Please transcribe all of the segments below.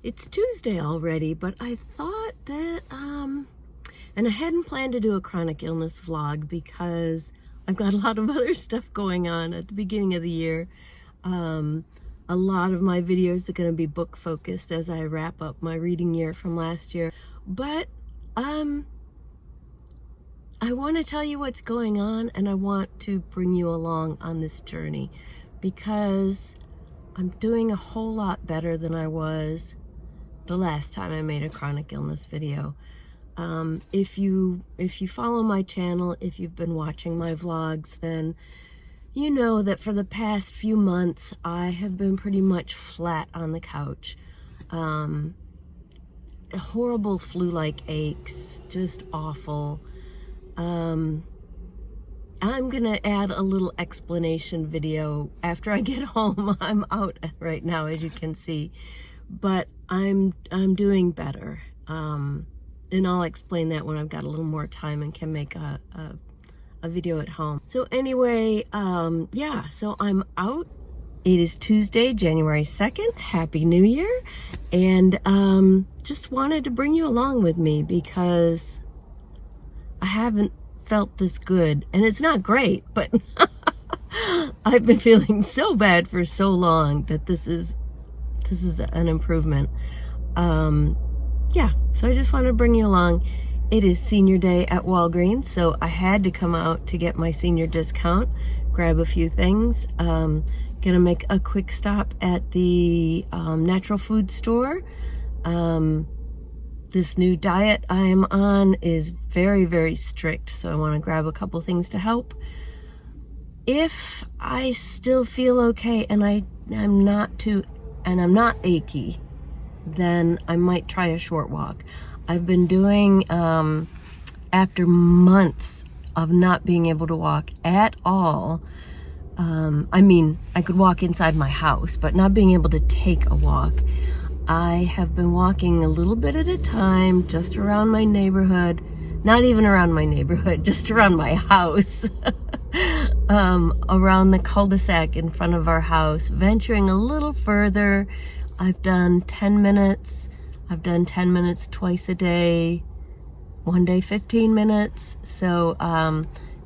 It's Tuesday already, but I thought that, and I hadn't planned to do a chronic illness vlog because I've got a lot of other stuff going on at the beginning of the year. A lot of my videos are going to be book focused as I wrap up my reading year from last year. But I want to tell you what's going on, and I want to bring you along on this journey because I'm doing a whole lot better than I was the last time I made a chronic illness video. If you follow my channel, if you've been watching my vlogs, then you know that for the past few months I have been pretty much flat on the couch. Horrible flu-like aches, just awful. I'm gonna add a little explanation video after I get home. I'm out right now, as you can see, but I'm doing better. And I'll explain that when I've got a little more time and can make a video at home. So anyway, yeah, so I'm out. It is Tuesday, January 2nd. Happy New Year. And just wanted to bring you along with me because I haven't felt this good. And it's not great, but I've been feeling so bad for so long that this is an improvement. Yeah, so I just wanted to bring you along. It is senior day at Walgreens, so I had to come out to get my senior discount, grab a few things. Gonna make a quick stop at the natural food store. This new diet I am on is very, very strict, so I want to grab a couple things to help. If I still feel okay and I'm not achy, then I might try a short walk. I've been doing, after months of not being able to walk at all, I mean, I could walk inside my house, but not being able to take a walk, I have been walking a little bit at a time, just around my neighborhood, not even around my neighborhood, just around my house, around the cul-de-sac in front of our house, venturing a little further. I've done 10 minutes. I've done 10 minutes twice a day, one day 15 minutes. So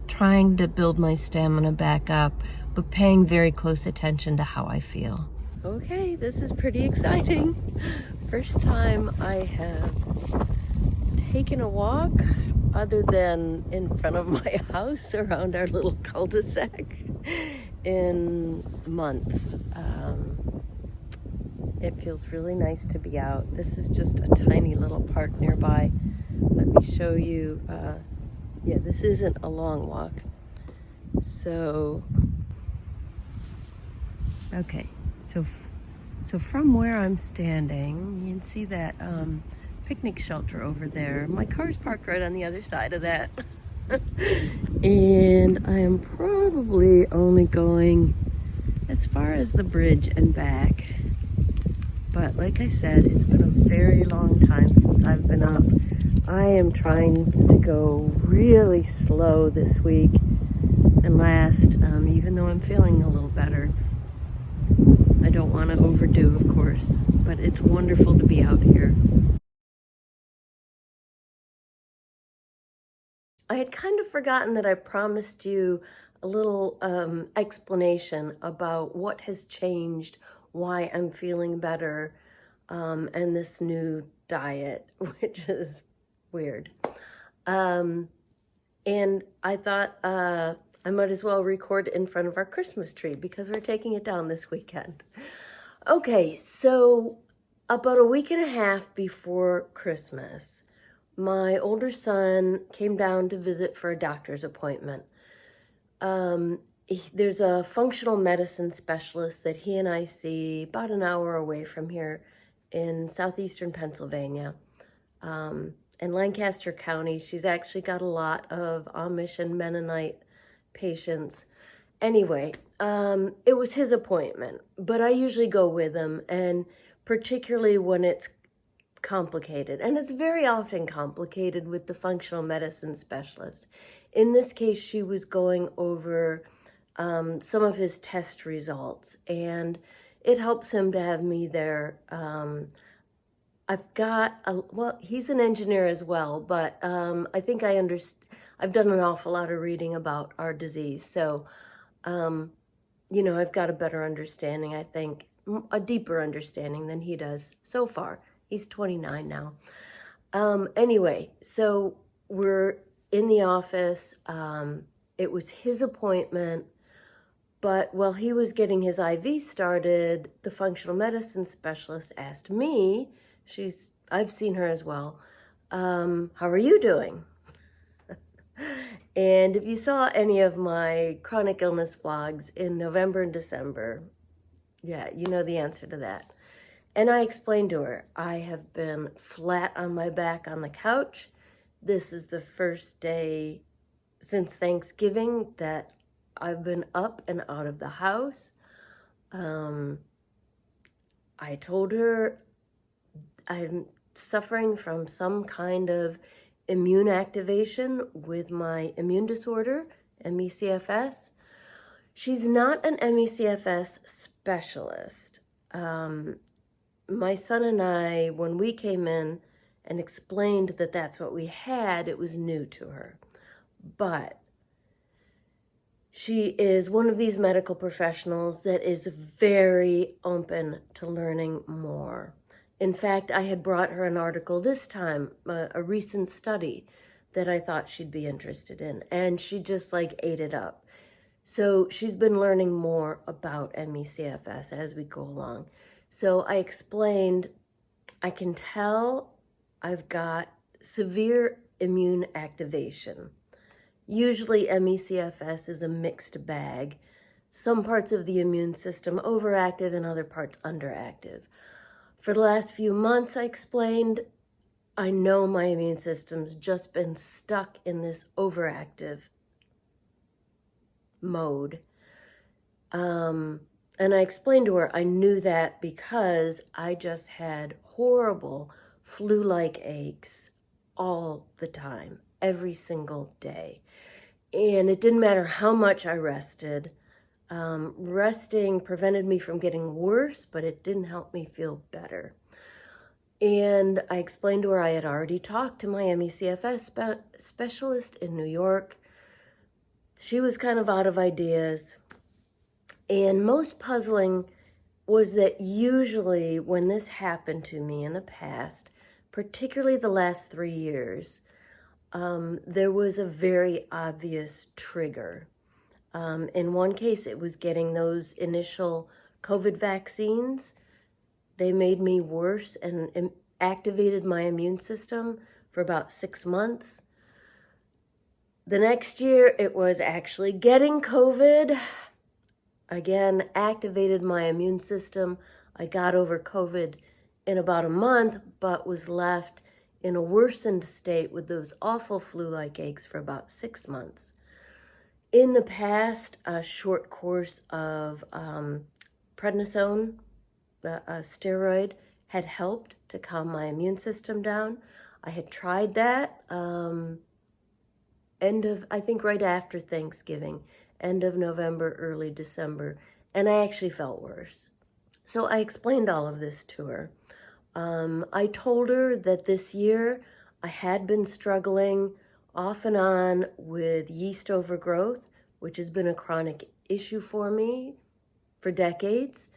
trying to build my stamina back up, but paying very close attention to how I feel. Okay, this is pretty exciting. First time I have taken a walk other than in front of my house around our little cul-de-sac in months. It feels really nice to be out. This is just a tiny little park nearby. Let me show you. Yeah, this isn't a long walk. So, okay. So from where I'm standing, you can see that picnic shelter over there. My car's parked right on the other side of that. And I am probably only going as far as the bridge and back. But like I said, it's been a very long time since I've been up. I am trying to go really slow this week and last, even though I'm feeling a little better. I don't want to overdo, of course, but it's wonderful to be out here. I had kind of forgotten that I promised you a little explanation about what has changed, why I'm feeling better, and this new diet, which is weird. And I thought I might as well record in front of our Christmas tree because we're taking it down this weekend. Okay, so about a week and a half before Christmas, my older son came down to visit for a doctor's appointment. There's a functional medicine specialist that he and I see about an hour away from here in southeastern Pennsylvania. In Lancaster County, she's actually got a lot of Amish and Mennonite patients. Anyway, it was his appointment, but I usually go with him, and particularly when it's complicated, and it's very often complicated with the functional medicine specialist. In this case, she was going over some of his test results, and it helps him to have me there I've got well, he's an engineer as well, but I think I've done an awful lot of reading about our disease. So, I've got a better understanding, I think, a deeper understanding than he does so far. He's 29 now. Anyway, so we're in the office. It was his appointment, but while he was getting his IV started, the functional medicine specialist asked me, I've seen her as well, how are you doing? And if you saw any of my chronic illness vlogs in November and December, yeah, you know the answer to that. And I explained to her, I have been flat on my back on the couch. This is the first day since Thanksgiving that I've been up and out of the house. I told her I'm suffering from some kind of immune activation with my immune disorder, ME/CFS. She's not an ME/CFS specialist. My son and I, when we came in and explained that that's what we had, it was new to her. But she is one of these medical professionals that is very open to learning more. In fact, I had brought her an article this time, a recent study that I thought she'd be interested in, and she just ate it up. So she's been learning more about ME/CFS as we go along. So I explained, I can tell I've got severe immune activation. Usually ME/CFS is a mixed bag. Some parts of the immune system overactive and other parts underactive. For the last few months, I explained, I know my immune system's just been stuck in this overactive mode. And I explained to her I knew that because I just had horrible flu-like aches all the time, every single day. And it didn't matter how much I rested. Resting prevented me from getting worse, but it didn't help me feel better. And I explained to her I had already talked to my ME/CFS specialist in New York. She was kind of out of ideas. And most puzzling was that usually when this happened to me in the past, particularly the last 3 years, there was a very obvious trigger. In one case, it was getting those initial COVID vaccines. They made me worse and activated my immune system for about 6 months. The next year, it was actually getting COVID. Again, activated my immune system. I got over COVID in about a month, but was left in a worsened state with those awful flu-like aches for about 6 months. In the past, a short course of prednisone, a steroid, had helped to calm my immune system down. I had tried that I think right after Thanksgiving, end of November, early December, and I actually felt worse. So I explained all of this to her. I told her that this year I had been struggling off and on with yeast overgrowth, which has been a chronic issue for me for decades.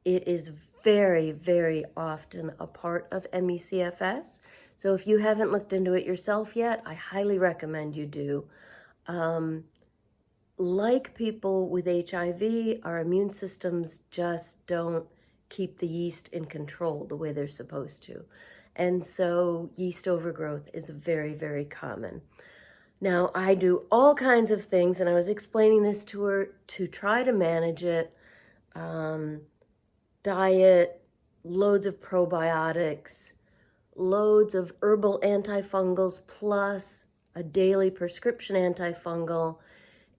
It is very, very often a part of ME/CFS. So if you haven't looked into it yourself yet, I highly recommend you do. Like people with HIV, our immune systems just don't keep the yeast in control the way they're supposed to. And so yeast overgrowth is very, very common. Now, I do all kinds of things, and I was explaining this to her to try to manage it. Diet, loads of probiotics, loads of herbal antifungals, plus a daily prescription antifungal.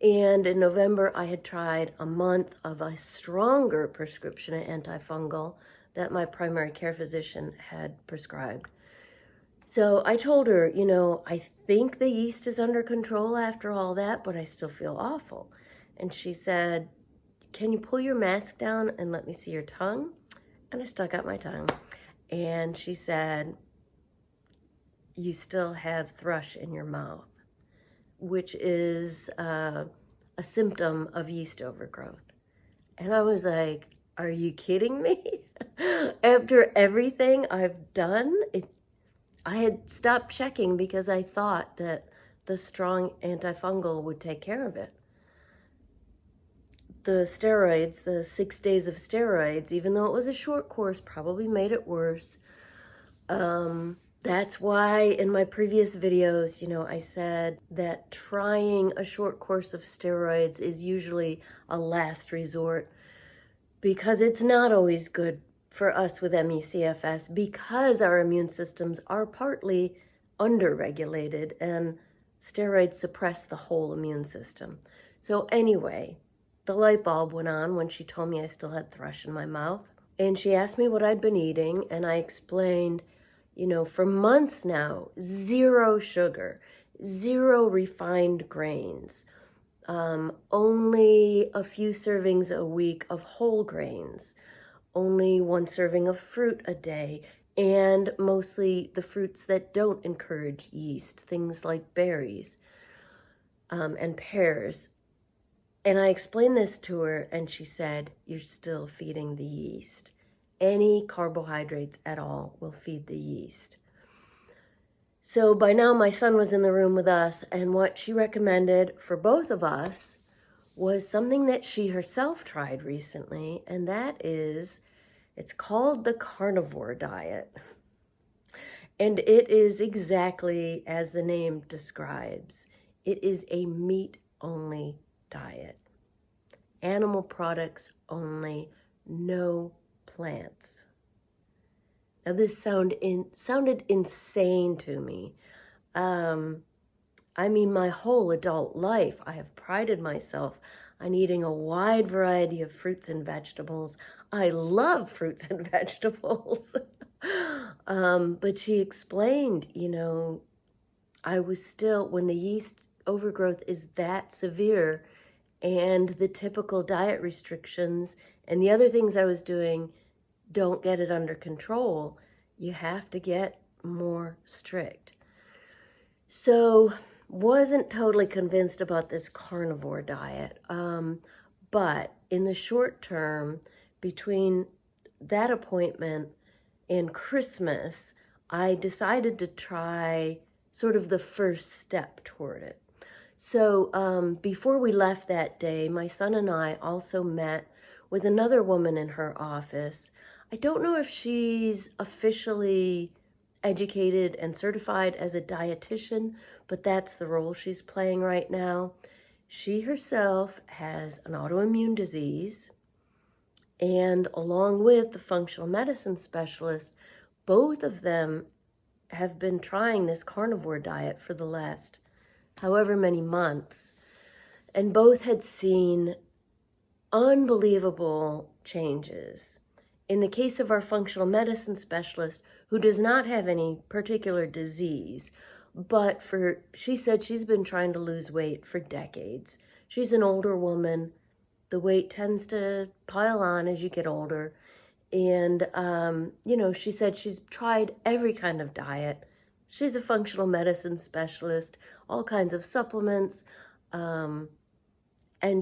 And in November, I had tried a month of a stronger prescription antifungal that my primary care physician had prescribed. So I told her, I think the yeast is under control after all that, but I still feel awful. And she said, can you pull your mask down and let me see your tongue? And I stuck out my tongue. and she said, you still have thrush in your mouth, which is a symptom of yeast overgrowth. And I was like, are you kidding me? After everything I've done, I had stopped checking because I thought that the strong antifungal would take care of it. The steroids, the 6 days of steroids, even though it was a short course, probably made it worse. That's why in my previous videos, I said that trying a short course of steroids is usually a last resort, because it's not always good for us with ME/CFS, because our immune systems are partly underregulated and steroids suppress the whole immune system. So anyway, the light bulb went on when she told me I still had thrush in my mouth. And she asked me what I'd been eating, and I explained, for months now, 0 sugar, 0 refined grains, only a few servings a week of whole grains, only 1 serving of fruit a day, and mostly the fruits that don't encourage yeast, things like berries and pears. And I explained this to her, and she said, you're still feeding the yeast. Any carbohydrates at all will feed the yeast. So by now my son was in the room with us, and what she recommended for both of us was something that she herself tried recently, and that is, it's called the carnivore diet. And it is exactly as the name describes. It is a meat-only diet. Animal products only, no plants. Now this sounded insane to me. My whole adult life, I have prided myself on eating a wide variety of fruits and vegetables. I love fruits and vegetables. But she explained, I was still, when the yeast overgrowth is that severe, and the typical diet restrictions and the other things I was doing don't get it under control, you have to get more strict. So wasn't totally convinced about this carnivore diet. But in the short term, between that appointment and Christmas, I decided to try sort of the first step toward it. So before we left that day, my son and I also met with another woman in her office. I don't know if she's officially educated and certified as a dietitian, but that's the role she's playing right now. She herself has an autoimmune disease, and along with the functional medicine specialist, both of them have been trying this carnivore diet for the last however many months, and both had seen unbelievable changes. In the case of our functional medicine specialist, who does not have any particular disease, but she said she's been trying to lose weight for decades. She's an older woman. The weight tends to pile on as you get older. And, she said she's tried every kind of diet. She's a functional medicine specialist, all kinds of supplements, and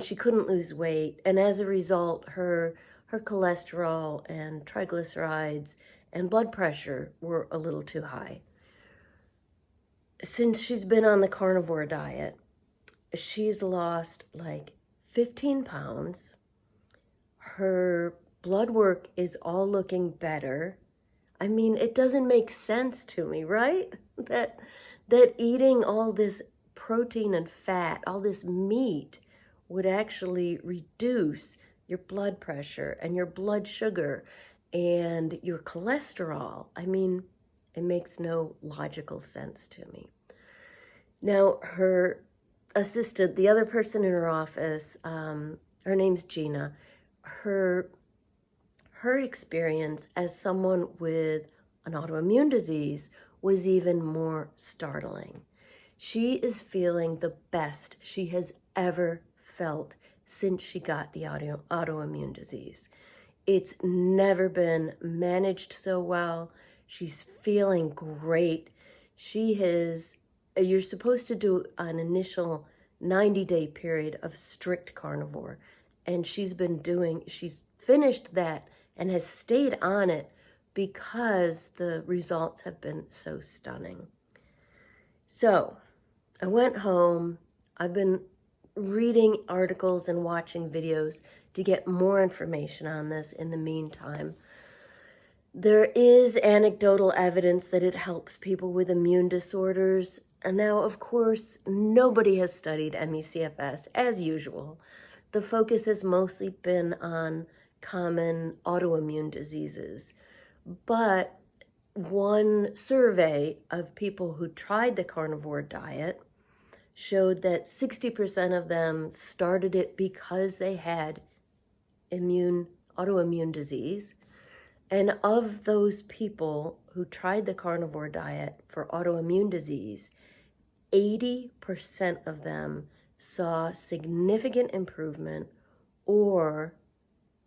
she couldn't lose weight. And as a result, her cholesterol and triglycerides and blood pressure were a little too high. Since she's been on the carnivore diet, she's lost like 15 pounds. Her blood work is all looking better. It doesn't make sense to me, right? That eating all this protein and fat, all this meat, would actually reduce your blood pressure and your blood sugar and your cholesterol. It makes no logical sense to me. Now, her assistant, the other person in her office, her name's Gina, her experience as someone with an autoimmune disease was even more startling. She is feeling the best she has ever felt since she got the autoimmune disease. It's never been managed so well. She's feeling great. You're supposed to do an initial 90-day period of strict carnivore. And she's finished that and has stayed on it because the results have been so stunning. So I went home. I've been reading articles and watching videos to get more information on this in the meantime. There is anecdotal evidence that it helps people with immune disorders. And now, of course, nobody has studied ME/CFS as usual. The focus has mostly been on common autoimmune diseases. But one survey of people who tried the carnivore diet showed that 60% of them started it because they had autoimmune disease. And of those people who tried the carnivore diet for autoimmune disease, 80% of them saw significant improvement or,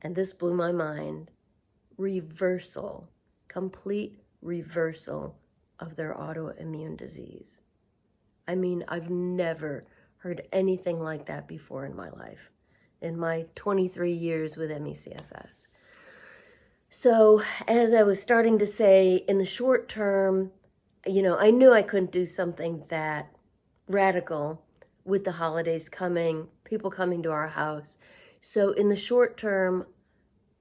and this blew my mind, complete reversal of their autoimmune disease. I mean, I've never heard anything like that before in my life, in my 23 years with ME/CFS. So as I was starting to say, in the short term, I knew I couldn't do something that radical with the holidays coming, people coming to our house. So in the short term,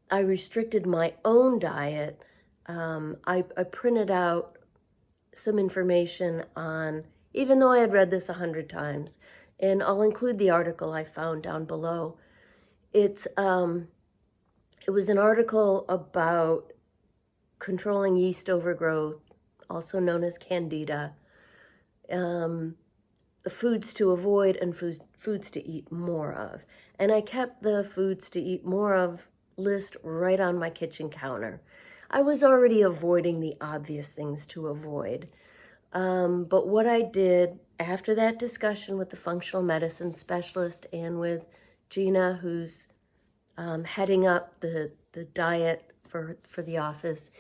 I restricted my own diet. I printed out some information on, even though I had read this 100 times, and I'll include the article I found down below. It was an article about controlling yeast overgrowth, also known as candida, foods to avoid and foods to eat more of. And I kept the foods to eat more of list right on my kitchen counter. I was already avoiding the obvious things to avoid. But what I did after that discussion with the functional medicine specialist and with Gina, who's heading up the diet for the office,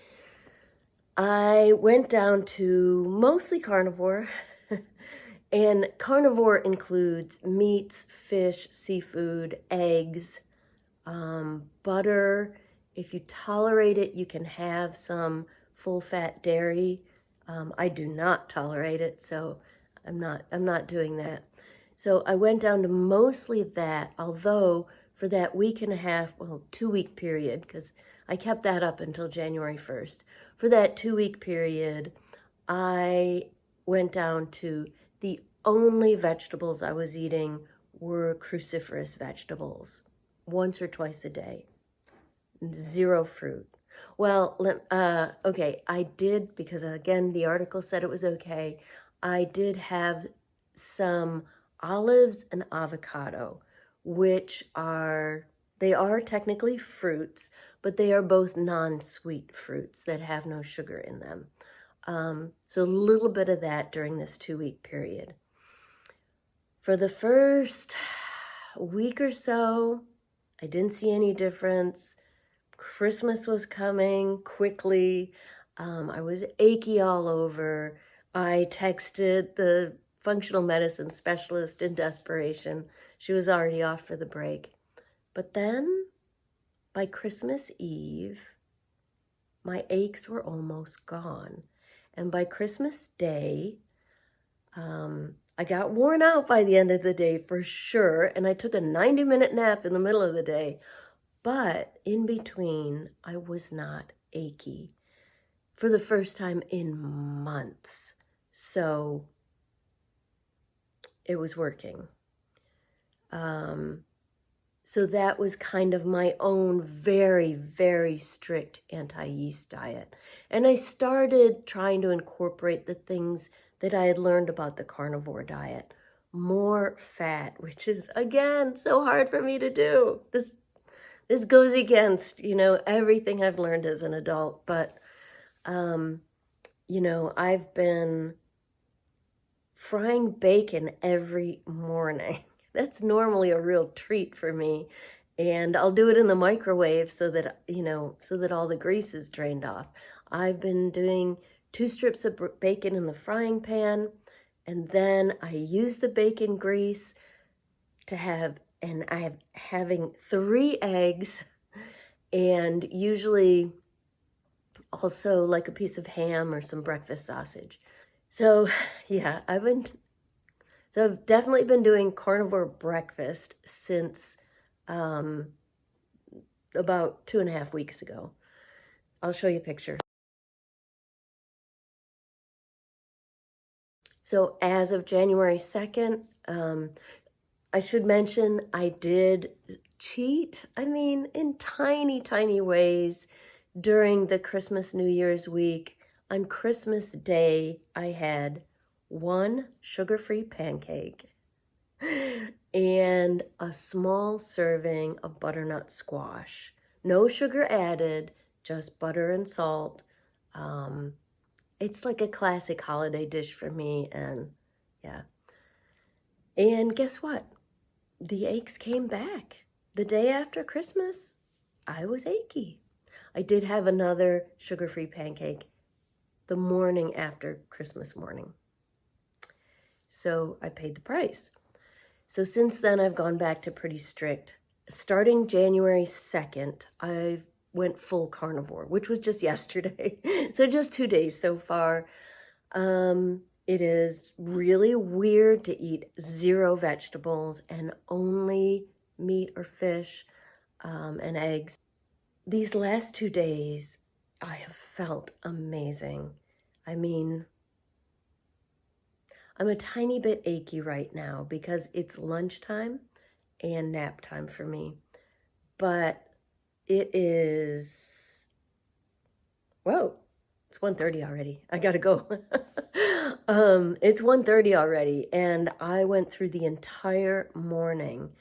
I went down to mostly carnivore. And carnivore includes meats, fish, seafood, eggs, butter. If you tolerate it, you can have some full-fat dairy. I do not tolerate it, so I'm not doing that. So I went down to mostly that, although for that week and a half, 2-week period, because I kept that up until January 1st. For that 2-week period, I went down to the only vegetables I was eating were cruciferous vegetables, once or twice a day. 0 fruit. Well, okay, I did, because again, the article said it was okay. I did have some olives and avocado, which they are technically fruits, but they are both non-sweet fruits that have no sugar in them. So a little bit of that during this 2-week period. For the first week or so, I didn't see any difference. Christmas was coming quickly. I was achy all over. I texted the functional medicine specialist in desperation. She was already off for the break. But then, by Christmas Eve, my aches were almost gone. And by Christmas Day, I got worn out by the end of the day for sure. And I took a 90-minute nap in the middle of the day. But in between, I was not achy for the first time in months. So it was working. So that was kind of my own very, very strict anti-yeast diet. And I started trying to incorporate the things that I had learned about the carnivore diet. More fat, which is, again, so hard for me to do. This goes against, everything I've learned as an adult. But, I've been frying bacon every morning. That's normally a real treat for me. And I'll do it in the microwave so that, so that all the grease is drained off. I've been doing 2 strips of bacon in the frying pan, and then I use the bacon grease to have, and I have having 3 eggs, and usually also like a piece of ham or some breakfast sausage. So yeah, I've definitely been doing carnivore breakfast since about 2.5 weeks ago. I'll show you a picture. So as of January 2nd, I should mention I did cheat, in tiny, tiny ways during the Christmas New Year's week. On Christmas Day, I had 1 sugar-free pancake and a small serving of butternut squash. No sugar added, just butter and salt. It's like a classic holiday dish for me, and yeah. And guess what? The aches came back. The day after Christmas, I was achy. I did have another sugar-free pancake the morning after Christmas morning. So I paid the price. So since then, I've gone back to pretty strict. Starting January 2nd, I went full carnivore, which was just yesterday. So just 2 days so far. It is really weird to eat 0 vegetables and only meat or fish and eggs. These last 2 days, I have felt amazing. I'm a tiny bit achy right now because it's lunchtime and nap time for me. But it is, whoa, it's 1:30 already. I gotta go. It's 1:30 already, and I went through the entire morning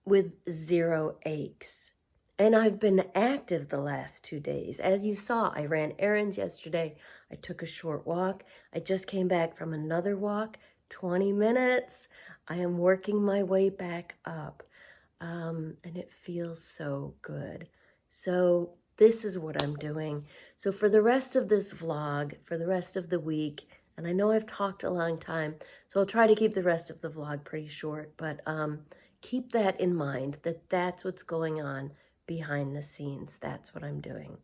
with 0 aches. And I've been active the last 2 days. As you saw, I ran errands yesterday. I took a short walk. I just came back from another walk, 20 minutes. I am working my way back up, and it feels so good. So this is what I'm doing. So for the rest of this vlog, for the rest of the week, and I know I've talked a long time, so I'll try to keep the rest of the vlog pretty short, but keep that in mind, that that's what's going on behind the scenes. That's what I'm doing.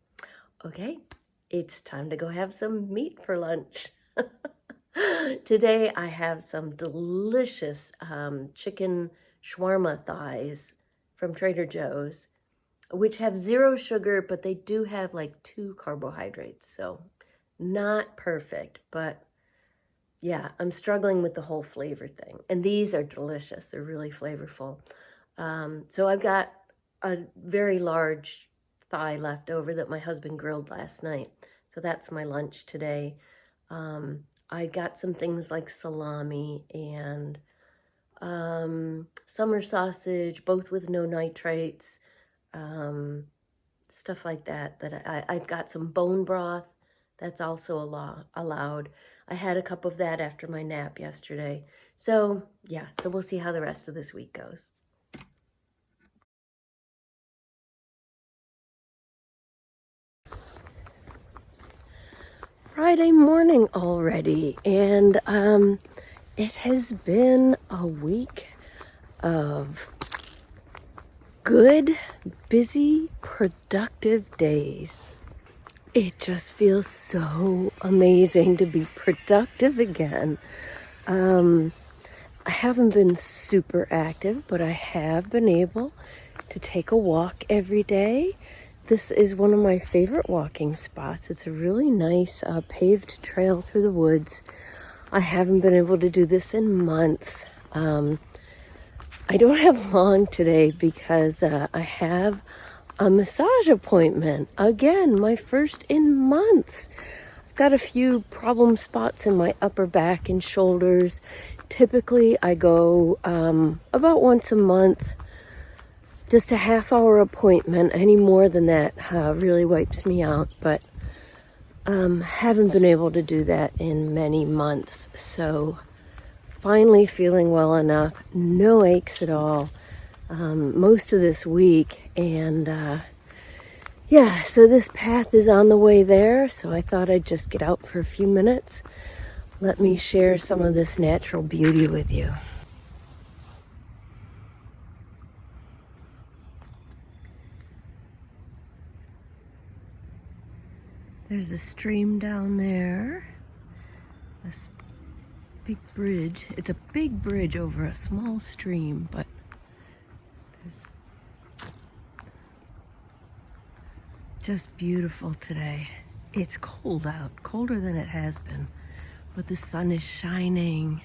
Okay, it's time to go have some meat for lunch. Today I have some delicious chicken shawarma thighs from Trader Joe's, which have 0 sugar, but they do have like 2 carbohydrates. So not perfect, but yeah, I'm struggling with the whole flavor thing. And these are delicious. They're really flavorful. So I've got a very large thigh left over that my husband grilled last night. So that's my lunch today. I got some things like salami and summer sausage, both with no nitrates, stuff like that. I've got some bone broth. That's also allowed. I had a cup of that after my nap yesterday. So yeah, so we'll see how the rest of this week goes. Friday morning already, and it has been a week of good, busy, productive days. It just feels so amazing to be productive again. I haven't been super active, but I have been able to take a walk every day. This is one of my favorite walking spots. It's a really nice paved trail through the woods. I haven't been able to do this in months. I don't have long today because I have a massage appointment. Again, my first in months. I've got a few problem spots in my upper back and shoulders. Typically, I go about once a month. Just a half-hour appointment. Any more than that really wipes me out, but haven't been able to do that in many months. So finally feeling well enough, no aches at all. most of this week, and yeah, so this path is on the way there, so I thought I'd just get out for a few minutes. Let me share some of this natural beauty with you. There's a stream down there, this big bridge. It's a big bridge over a small stream, but it's just beautiful today. It's cold out, colder than it has been, but the sun is shining.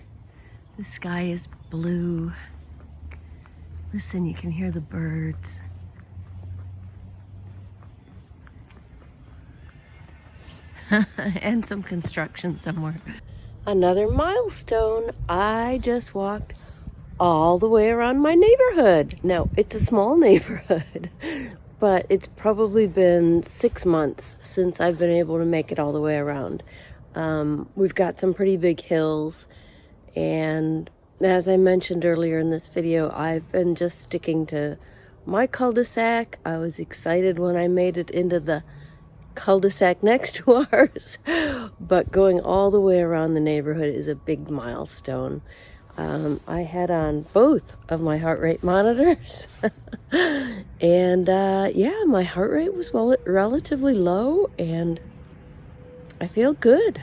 The sky is blue. Listen, you can hear the birds. And some construction somewhere. Another milestone. I just walked all the way around my neighborhood. Now, it's a small neighborhood, but it's probably been 6 months since I've been able to make it all the way around. We've got some pretty big hills, and as I mentioned earlier in this video, I've been just sticking to my cul-de-sac. I was excited when I made it into the cul-de-sac next to ours, but going all the way around the neighborhood is a big milestone. I had on both of my heart rate monitors and yeah, my heart rate was relatively low and I feel good.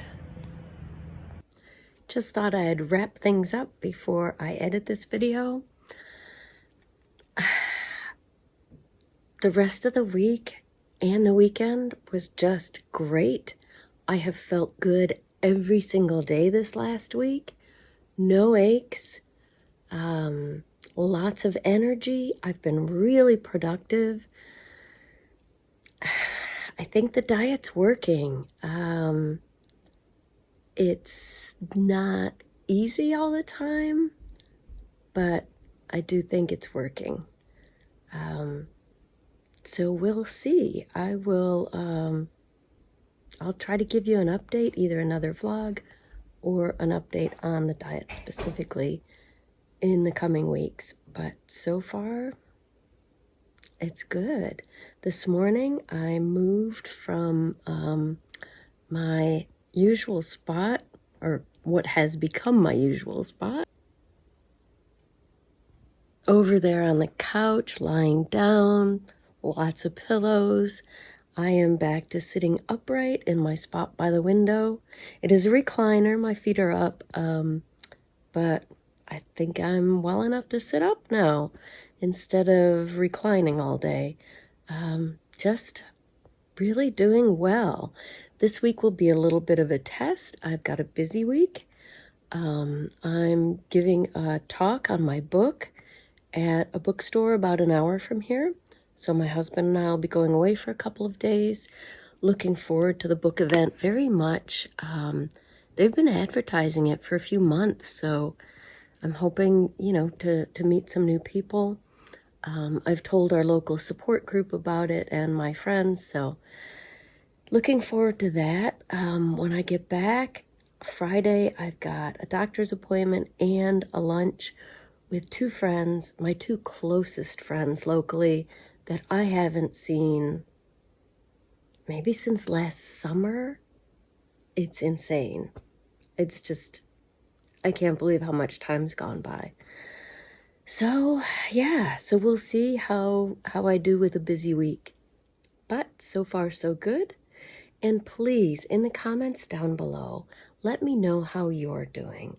Just thought I'd wrap things up before I edit this video. The rest of the week and the weekend was just great. I have felt good every single day this last week. No aches, lots of energy. I've been really productive. I think the diet's working. It's not easy all the time, but I do think it's working. So we'll see. I'll try to give you an update, either another vlog or an update on the diet specifically in the coming weeks. But so far, it's good. This morning, I moved from my usual spot, or what has become my usual spot, over there on the couch, lying down, lots of pillows. I am back to sitting upright in my spot by the window. It is a recliner, my feet are up, but I think I'm well enough to sit up now instead of reclining all day. Just really doing well. This week will be a little bit of a test. I've got a busy week. I'm giving a talk on my book at a bookstore about an hour from here. So my husband and I will be going away for a couple of days. Looking forward to the book event very much. They've been advertising it for a few months, so I'm hoping, to meet some new people. I've told our local support group about it and my friends, so looking forward to that. When I get back, Friday, I've got a doctor's appointment and a lunch with two friends, my two closest friends locally, that I haven't seen maybe since last summer. It's insane. It's just, I can't believe how much time's gone by. So yeah, so we'll see how I do with a busy week. But so far so good. And please, in the comments down below, let me know how you're doing.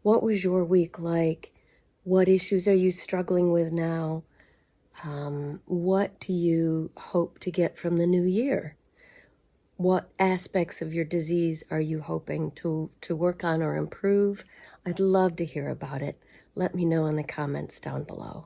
What was your week like? What issues are you struggling with now? What do you hope to get from the new year? What aspects of your disease are you hoping to work on or improve? I'd love to hear about it. Let me know in the comments down below.